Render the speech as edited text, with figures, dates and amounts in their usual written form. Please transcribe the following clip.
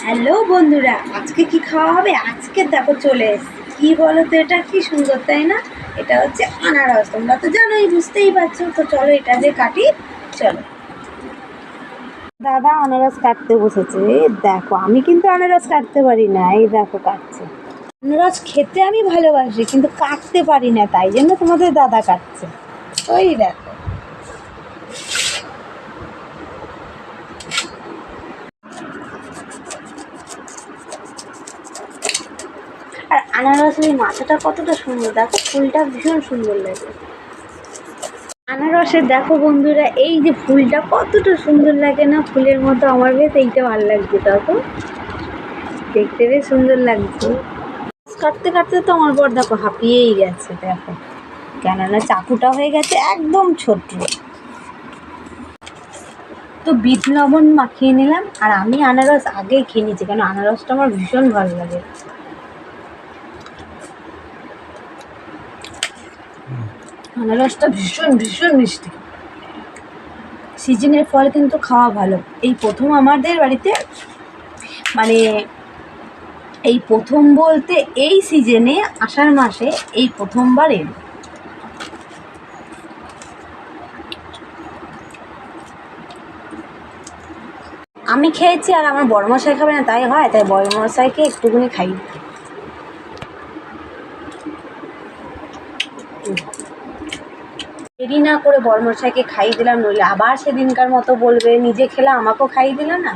Hello বন্ধুরা, আজকে কি খাওয়া হবে? আজকে দেখো চলে এসেছি। কী বলো তো, এটা কি সুন্দর তাই না? এটা হচ্ছে আনারস। তোমরা তো জানোই, বুঝতেই পারছো। তো চলো এটা যে কাটি, চলো। দাদা আনারস কাটতে বসেছে। দেখো, আমি কিন্তু আনারস কাটতে পারি না। এই দেখো কাটছে। আনারস খেতে আমি ভালোবাসি, কিন্তু কাটতে পারি না, তাই জন্য তোমাদের দাদা কাটছে। ওই দেখো। আর আনারসের মাথাটা কতটা সুন্দর, দেখো ফুলটা ভীষণ সুন্দর লাগে। আনারসের দেখো বন্ধুরা, এই যে ফুলটা কতটা সুন্দর লাগে না? ফুলের মতো আমার বেশ এইটা ভালো লাগছে। দেখো, দেখতে বেশ সুন্দর লাগছে। কাটতে কাটতে তো আমার বর দেখো হাঁপিয়েই গেছে। দেখো, কেননা চাকুটা হয়ে গেছে একদম ছোট। তো বিট লবণ মাখিয়ে নিলাম। আর আমি আনারস আগেই খেয়ে নিয়েছি, কেন আনারসটা আমার ভীষণ ভালো লাগে। আনারসটা ভীষণ ভীষণ মিষ্টি। সিজনের ফল কিন্তু খাওয়া ভালো। এই প্রথম আমাদের বাড়িতে, মানে এই প্রথম বলতে এই সিজনে আষাঢ় মাসে এই প্রথমবার এলো। আমি খেয়েছি, আর আমার বড়মশাই খাবে না তাই হয়, তাই বড়মশাইকে একটুখানি খাই। দেরি না করে বড়মশাইকে খাইয়ে দিলাম, নইলে আবার সেদিনকার মতো বলবে নিজে খেলা আমাকেও খাইয়ে দিল না।